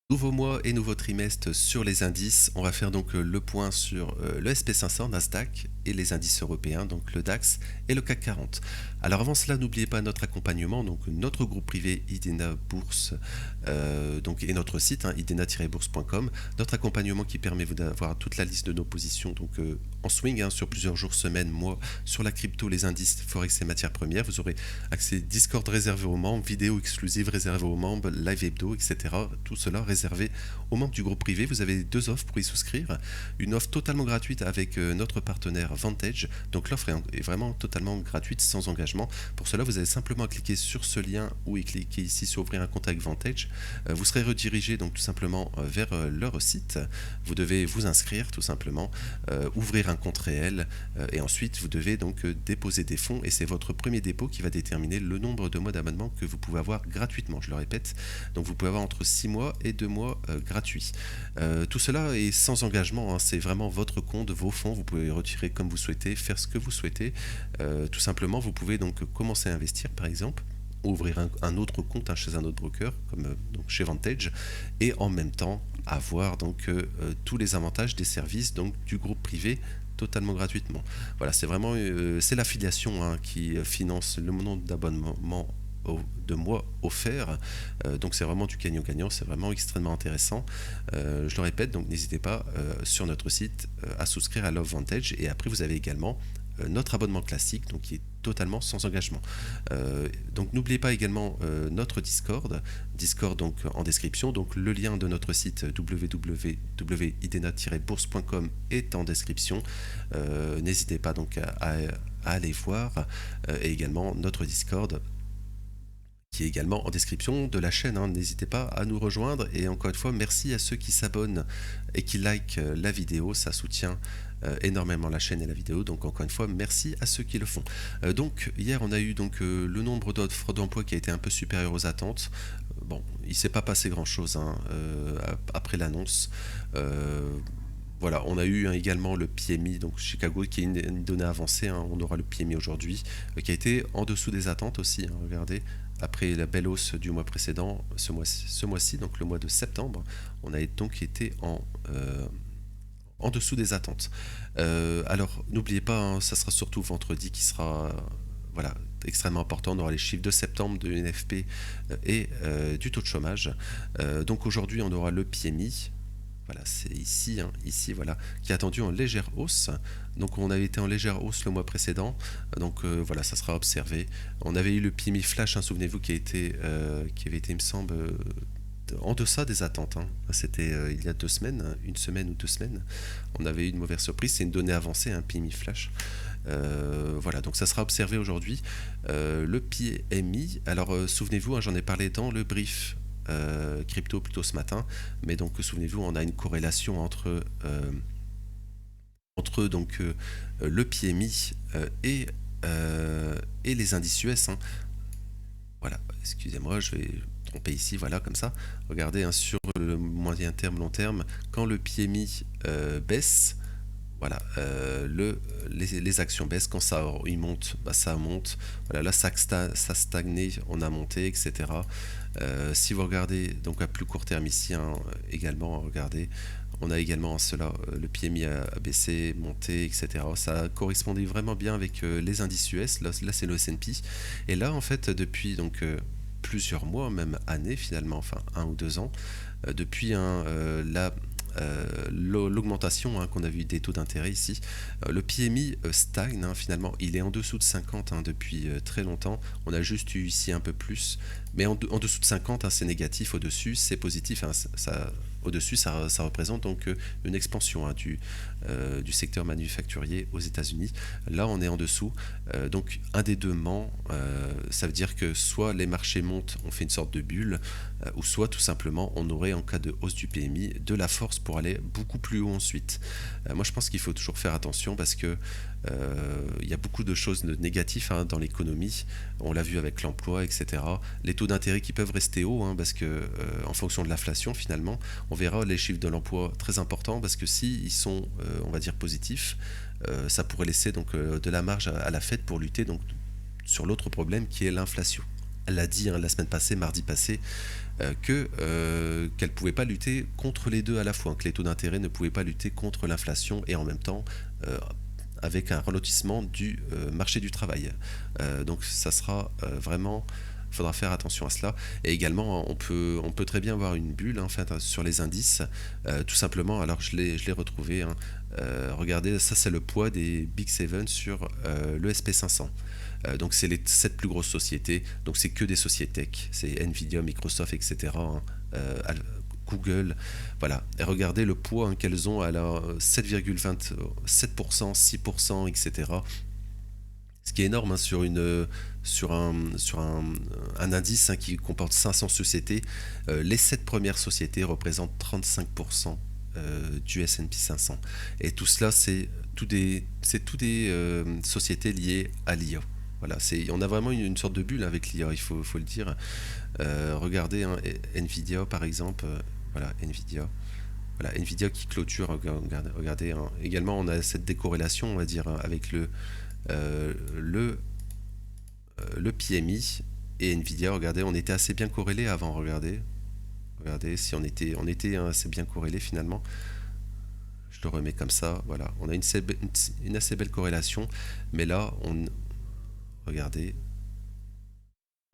Nouveau mois et nouveau trimestre sur les indices. On va faire donc le point sur le SP500, Nasdaq et les indices européens, donc le DAX et le CAC 40. Alors avant cela, n'oubliez pas notre accompagnement, donc notre groupe privé Idena Bourse et notre site idena-bourse.com. Notre accompagnement qui permet d'avoir toute la liste de nos positions en swing sur plusieurs jours, semaines, mois sur la crypto, les indices, forex et matières premières. Vous aurez accès Discord réservé aux membres, vidéos exclusives réservées aux membres, live hebdo, etc. Tout cela réservé aux membres du groupe privé. Vous avez deux offres pour y souscrire. Une offre totalement gratuite avec notre partenaire Vantage. Donc l'offre est vraiment totalement gratuite, sans engagement. Pour cela, vous avez simplement à cliquer sur ce lien ou cliquer ici sur ouvrir un compte avec Vantage. Vous serez redirigé donc tout simplement vers leur site. Vous devez vous inscrire tout simplement, ouvrir un compte réel et ensuite vous devez donc déposer des fonds et c'est votre premier dépôt qui va déterminer le nombre de mois d'abonnement que vous pouvez avoir gratuitement. Je le répète, donc vous pouvez avoir entre 6 mois et 2 mois gratuits. Tout cela est sans engagement, c'est vraiment votre compte, vos fonds, vous pouvez retirer comme vous souhaitez, faire ce que vous souhaitez. Tout simplement, vous pouvez donc commencer à investir par exemple, ouvrir un autre compte chez un autre broker comme donc chez Vantage et en même temps avoir donc tous les avantages des services donc du groupe privé totalement gratuitement. Voilà, c'est vraiment c'est l'affiliation qui finance le nombre d'abonnements de mois offerts. Donc c'est vraiment du gagnant-gagnant, c'est vraiment extrêmement intéressant. Je le répète, donc n'hésitez pas sur notre site à souscrire à Love Vantage et après vous avez également notre abonnement classique donc qui est totalement sans engagement. Donc n'oubliez pas également notre Discord donc en description. Donc le lien de notre site www.idena-bourse.com est en description. N'hésitez pas donc à aller voir et également notre Discord qui est également en description de la chaîne. N'hésitez pas à nous rejoindre et encore une fois merci à ceux qui s'abonnent et qui likent la vidéo, ça soutient énormément la chaîne et la vidéo, donc encore une fois merci à ceux qui le font. Donc hier on a eu donc le nombre d'offres d'emploi qui a été un peu supérieur aux attentes. Bon, il s'est pas passé grand chose après l'annonce. Voilà, on a eu également le PMI, donc Chicago, qui est une donnée avancée. On aura le PMI aujourd'hui, qui a été en dessous des attentes aussi. Regardez, après la belle hausse du mois précédent, ce mois-ci, donc le mois de septembre, on a donc été en dessous des attentes. Alors, n'oubliez pas, ça sera surtout vendredi qui sera voilà, extrêmement important. On aura les chiffres de septembre de l'NFP et du taux de chômage. Donc aujourd'hui, on aura le PMI. Voilà, c'est ici, voilà, qui est attendu en légère hausse. Donc on avait été en légère hausse le mois précédent. Donc voilà, ça sera observé. On avait eu le PMI flash, souvenez-vous, qui avait été, il me semble, en deçà des attentes. C'était il y a 2 semaines, une semaine ou 2 semaines. On avait eu une mauvaise surprise. C'est une donnée avancée, un PMI flash. Voilà, donc ça sera observé aujourd'hui. Le PMI, alors souvenez-vous, j'en ai parlé dans le brief crypto plutôt ce matin, mais donc souvenez-vous, on a une corrélation entre donc le PMI et les indices US. Voilà, excusez-moi, je vais tromper ici, voilà, comme ça. Regardez, sur le moyen terme, long terme, quand le PMI baisse, voilà, les actions baissent, quand il monte, ça monte. Voilà, là ça stagnait, on a monté, etc. Si vous regardez donc à plus court terme ici, également, regardez, on a également cela, le PMI a baissé, monté, etc. Ça correspondait vraiment bien avec les indices US. Là c'est le S&P. Et là, en fait, depuis donc plusieurs mois, même années finalement, enfin 1 ou 2 ans, depuis l'augmentation qu'on a vu des taux d'intérêt ici, le PMI stagne finalement, il est en dessous de 50 depuis très longtemps. On a juste eu ici un peu plus, mais en dessous de 50 c'est négatif, au-dessus c'est positif. Au-dessus ça représente donc une expansion du secteur manufacturier aux États-Unis. Là on est en dessous, donc un des deux ment. Ça veut dire que soit les marchés montent, on fait une sorte de bulle, ou soit tout simplement on aurait en cas de hausse du PMI de la force pour aller beaucoup plus haut ensuite. Moi je pense qu'il faut toujours faire attention parce que il y a beaucoup de choses négatives dans l'économie. On l'a vu avec l'emploi, etc. Les taux d'intérêt qui peuvent rester hauts parce que en fonction de l'inflation finalement, on verra les chiffres de l'emploi très importants parce que si ils sont on va dire positifs, ça pourrait laisser donc de la marge à la Fed pour lutter donc sur l'autre problème qui est l'inflation. Elle a dit, hein, la semaine passée, mardi passé, qu'elle ne pouvait pas lutter contre les deux à la fois, hein, que les taux d'intérêt ne pouvaient pas lutter contre l'inflation et en même temps euh, avec un ralentissement du marché du travail. Donc ça sera vraiment, il faudra faire attention à cela. Et également, on peut très bien avoir une bulle, hein, en fait, sur les indices, tout simplement. Alors je l'ai retrouvé, hein. Regardez, ça c'est le poids des Big Seven sur le SP500. Donc c'est les 7 plus grosses sociétés, donc c'est que des sociétés tech, c'est Nvidia, Microsoft, etc., hein, Google, voilà. Et regardez le poids, hein, qu'elles ont, alors 7,27%, 6%, etc. Ce qui est énorme, hein, sur un indice, hein, qui comporte 500 sociétés. Les 7 premières sociétés représentent 35% du S&P 500. Et tout cela, c'est tout des sociétés liées à l'IA. Voilà, on a vraiment une sorte de bulle avec l'IA, faut le dire. Regardez, hein, Nvidia par exemple, voilà, Nvidia. Voilà, Nvidia qui clôture, regardez, hein. Également on a cette décorrélation, on va dire, hein, avec euh, le, le PMI et Nvidia. Regardez, on était assez bien corrélés avant, regardez si on était hein, assez bien corrélés finalement. Je le remets comme ça, voilà, on a une assez belle corrélation, mais là, regardez,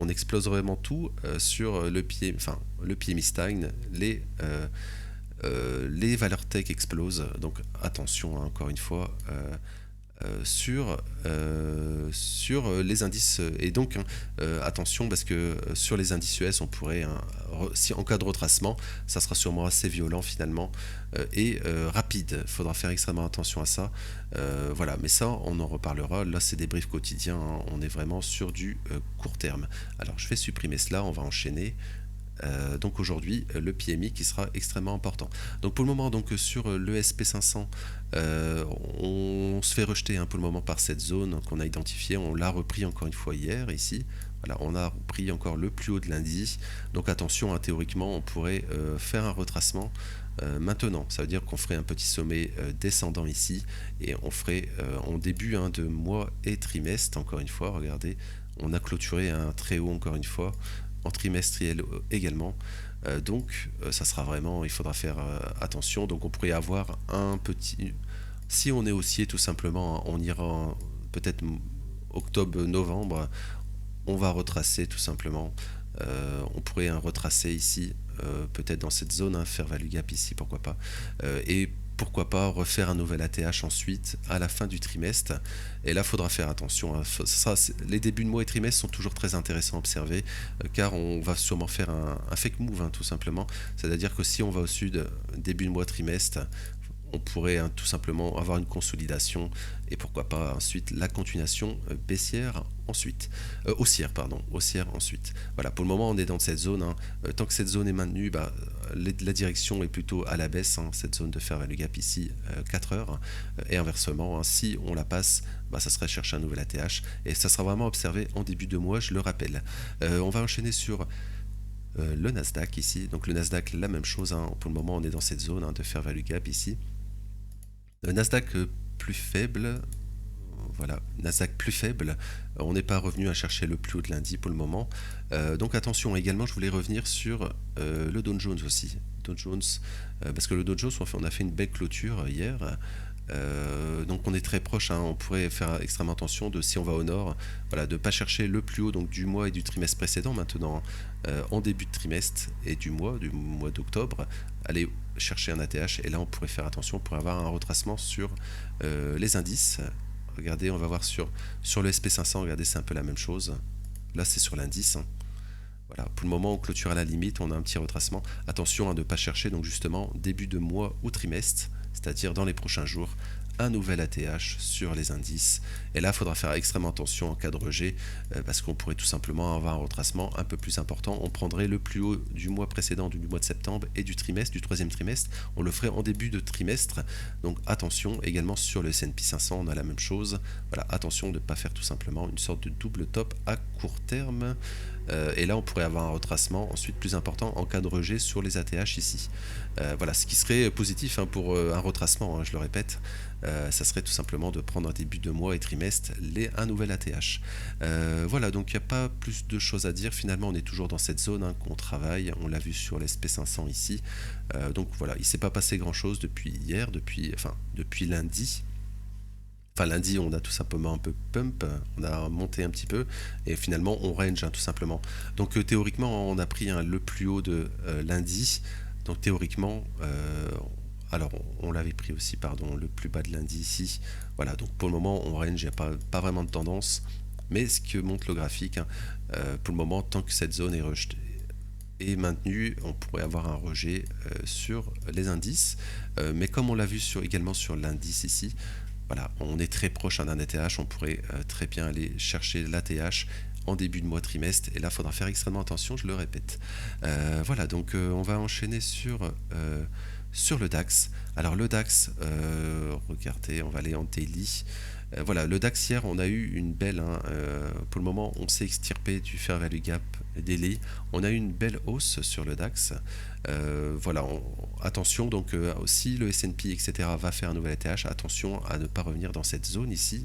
on explose vraiment tout sur le PMI stagne, les valeurs tech explosent, donc attention, hein, encore une fois, sur les indices. Et donc, hein, attention, parce que sur les indices US, on pourrait, hein, si en cas de retracement, ça sera sûrement assez violent finalement et rapide. Il faudra faire extrêmement attention à ça. Voilà, mais ça, on en reparlera. Là, c'est des briefs quotidiens, hein. On est vraiment sur du court terme. Alors, je vais supprimer cela, on va enchaîner. Donc aujourd'hui, le PMI qui sera extrêmement important. Donc pour le moment, donc sur le SP500, on se fait rejeter, hein, pour le moment par cette zone qu'on a identifiée. On l'a repris encore une fois hier ici. Voilà, on a repris encore le plus haut de lundi. Donc attention, hein, théoriquement, on pourrait faire un retracement maintenant. Ça veut dire qu'on ferait un petit sommet descendant ici et on ferait en début, hein, de mois et trimestre. Encore une fois, regardez, on a clôturé un très haut encore une fois en trimestriel également. Donc ça sera vraiment, il faudra faire attention. Donc on pourrait avoir un petit, si on est haussier tout simplement, on ira peut-être octobre-novembre, on va retracer tout simplement. On pourrait, hein, retracer ici, peut-être dans cette zone, hein, fair value gap ici, pourquoi pas. Et pourquoi pas refaire un nouvel ATH ensuite à la fin du trimestre. Et là, il faudra faire attention, hein. Les débuts de mois et trimestres sont toujours très intéressants à observer, car on va sûrement faire un fake move, hein, tout simplement. C'est-à-dire que si on va au sud début de mois trimestre, on pourrait, hein, tout simplement avoir une consolidation et pourquoi pas ensuite la continuation baissière ensuite, haussière pardon, haussière ensuite. Voilà, pour le moment on est dans cette zone, hein. Tant que cette zone est maintenue, bah, la direction est plutôt à la baisse, hein, cette zone de fair value gap ici, 4 heures, et inversement, hein, si on la passe, bah, ça serait chercher un nouvel ATH et ça sera vraiment observé en début de mois, je le rappelle. On va enchaîner sur le Nasdaq ici. Donc le Nasdaq, la même chose, hein. Pour le moment on est dans cette zone, hein, de fair value gap ici. Nasdaq plus faible, voilà, Nasdaq plus faible, on n'est pas revenu à chercher le plus haut de lundi pour le moment. Donc attention, également je voulais revenir sur le Dow Jones aussi. Dow Jones, parce que le Dow Jones, on a fait une belle clôture hier. Donc on est très proche, hein. On pourrait faire extrêmement attention de, si on va au nord, voilà, de ne pas chercher le plus haut donc du mois et du trimestre précédent maintenant, en début de trimestre et du mois d'octobre, aller chercher un ATH et là on pourrait faire attention pour avoir un retracement sur les indices. Regardez, on va voir sur le SP500, regardez, c'est un peu la même chose. Là c'est sur l'indice, hein. Voilà, pour le moment on clôture à la limite, on a un petit retracement. Attention à ne pas chercher donc justement début de mois ou trimestre, c'est-à-dire dans les prochains jours, un nouvel ATH sur les indices. Et là, il faudra faire extrêmement attention en cas de rejet, parce qu'on pourrait tout simplement avoir un retracement un peu plus important. On prendrait le plus haut du mois précédent, du mois de septembre et du trimestre, du troisième trimestre. On le ferait en début de trimestre. Donc attention, également sur le S&P 500, on a la même chose. Voilà, attention de ne pas faire tout simplement une sorte de double top à court terme. et là on pourrait avoir un retracement ensuite plus important en cas de rejet sur les ATH ici. Voilà, ce qui serait positif hein, pour un retracement, hein, je le répète, ça serait tout simplement de prendre un début de mois et trimestre un nouvel ATH. Voilà, donc il n'y a pas plus de choses à dire, finalement on est toujours dans cette zone hein, qu'on travaille, on l'a vu sur l'SP500 ici. Donc voilà, il ne s'est pas passé grand chose depuis hier, depuis lundi. Enfin lundi on a tout simplement un peu pump, on a monté un petit peu et finalement on range hein, tout simplement. Donc théoriquement on a pris hein, le plus haut de lundi, donc théoriquement alors on l'avait pris aussi pardon le plus bas de lundi ici. Voilà, donc pour le moment on range, il n'y a pas vraiment de tendance, mais ce que montre le graphique hein, pour le moment tant que cette zone est rejetée est maintenue, on pourrait avoir un rejet sur les indices, mais comme on l'a vu également sur l'indice ici, voilà, on est très proche d'un ATH, on pourrait très bien aller chercher l'ATH en début de mois trimestre, et là il faudra faire extrêmement attention, je le répète. Voilà, donc on va enchaîner sur le DAX. Alors le DAX, regardez, on va aller en daily. Voilà, le DAX hier, on a eu une belle, hein, pour le moment, on s'est extirpé du fair value gap daily. On a eu une belle hausse sur le DAX. Voilà, attention, donc si le S&P, etc. va faire un nouvel ATH, attention à ne pas revenir dans cette zone ici,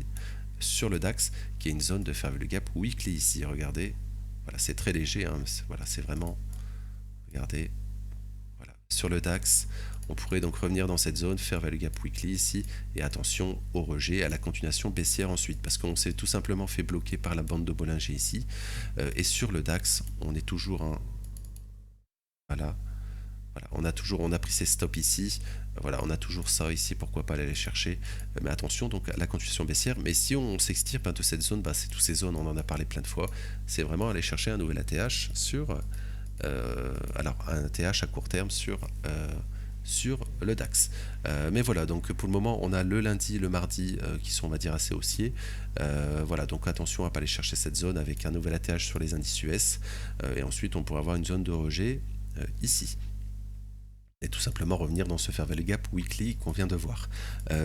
sur le DAX, qui est une zone de fair value gap weekly ici. Regardez, voilà, c'est très léger, hein, voilà, c'est vraiment, regardez, voilà, sur le DAX. On pourrait donc revenir dans cette zone, fair value gap weekly ici, et attention au rejet, à la continuation baissière ensuite, parce qu'on s'est tout simplement fait bloquer par la bande de Bollinger ici. Et sur le DAX, on est toujours un... Voilà, on a pris ces stops ici, voilà, on a toujours ça ici, pourquoi pas aller les chercher, mais attention donc à la continuation baissière, mais si on s'extirpe de cette zone, c'est toutes ces zones, on en a parlé plein de fois, c'est vraiment aller chercher un nouvel ATH sur, alors un ATH à court terme sur le DAX. Mais voilà, donc pour le moment, on a le lundi, le mardi qui sont, on va dire, assez haussiers. Voilà, donc attention à ne pas aller chercher cette zone avec un nouvel ATH sur les indices US. Et ensuite, on pourrait avoir une zone de rejet ici. Et tout simplement revenir dans ce fair value gap weekly qu'on vient de voir.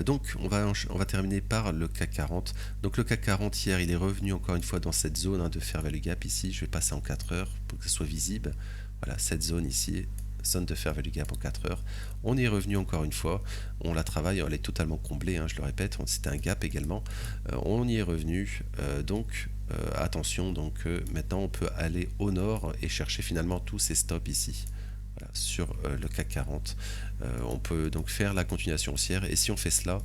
Donc on va terminer par le CAC 40. Donc le CAC 40 hier il est revenu encore une fois dans cette zone hein, de fair value gap ici. Je vais passer en 4 heures pour que ce soit visible. Voilà, cette zone ici, zone de fair value gap en 4 heures. On y est revenu encore une fois. On la travaille, elle est totalement comblée, hein, je le répète. C'était un gap également. On y est revenu. Donc attention, donc maintenant on peut aller au nord et chercher finalement tous ces stops ici. Voilà, sur le CAC 40. On peut donc faire la continuation haussière et si on fait cela,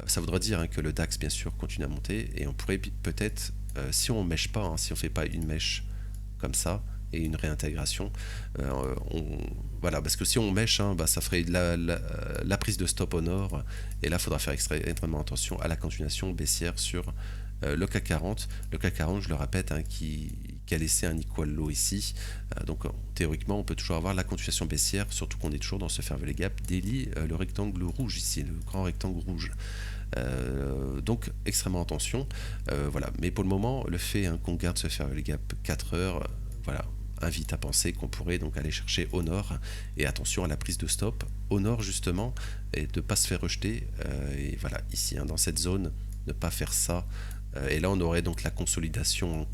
ça voudra dire hein, que le DAX bien sûr continue à monter et on pourrait peut-être, si on ne mèche pas, hein, si on ne fait pas une mèche comme ça et une réintégration, voilà, parce que si on mèche, hein, ça ferait la prise de stop au nord et là il faudra faire extrêmement attention à la continuation baissière sur le CAC 40. Le CAC 40, je le répète, hein, qui a laissé un equal low ici. Donc théoriquement, on peut toujours avoir la continuation baissière, surtout qu'on est toujours dans ce fair value gap daily, le rectangle rouge ici, le grand rectangle rouge. Donc extrêmement attention. Voilà. Mais pour le moment, le fait hein, qu'on garde ce fair value gap 4 heures, voilà, invite à penser qu'on pourrait donc aller chercher au nord et attention à la prise de stop au nord justement et de ne pas se faire rejeter. Et voilà, ici hein, dans cette zone, ne pas faire ça. Et là, on aurait donc la consolidation,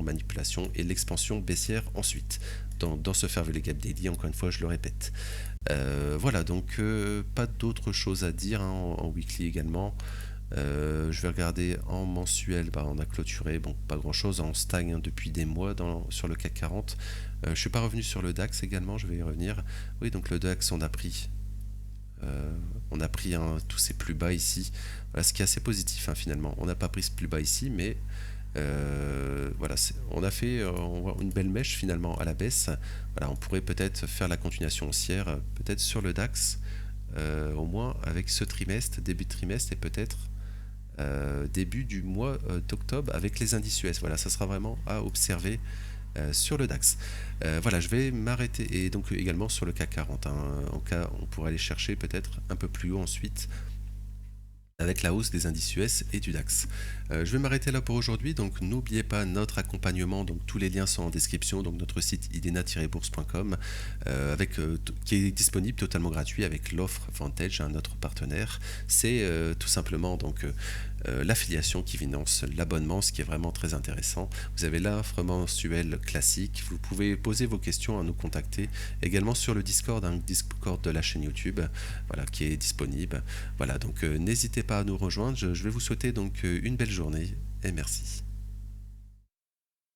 manipulation et l'expansion baissière ensuite dans ce fair value gap daily. Encore une fois, je le répète. Voilà, donc pas d'autre chose à dire hein, en weekly également. Je vais regarder en mensuel, on a clôturé, bon, pas grand chose, on stagne hein, depuis des mois sur le CAC 40. Je ne suis pas revenu sur le DAX également, je vais y revenir. Oui, donc le DAX, on a pris hein, tous ces plus bas ici. Voilà, ce qui est assez positif hein, finalement. On n'a pas pris ce plus bas ici, mais voilà, on a fait une belle mèche finalement à la baisse. Voilà, on pourrait peut-être faire la continuation haussière, peut-être sur le DAX, au moins avec ce trimestre, début de trimestre et peut-être début du mois d'octobre avec les indices US. Voilà, ça sera vraiment à observer. Sur le DAX. Voilà, je vais m'arrêter et donc également sur le CAC 40. Hein, en cas, on pourrait aller chercher peut-être un peu plus haut ensuite avec la hausse des indices US et du DAX. Je vais m'arrêter là pour aujourd'hui, donc n'oubliez pas notre accompagnement, donc tous les liens sont en description, donc notre site idena-bourse.com qui est disponible totalement gratuit avec l'offre Vantage, notre partenaire. C'est tout simplement donc l'affiliation qui finance l'abonnement, ce qui est vraiment très intéressant. Vous avez l'offre mensuelle classique, vous pouvez poser vos questions à nous contacter également sur le Discord, un Discord de la chaîne YouTube, voilà, qui est disponible. Voilà, donc n'hésitez pas à nous rejoindre, je vais vous souhaiter donc une belle journée et merci.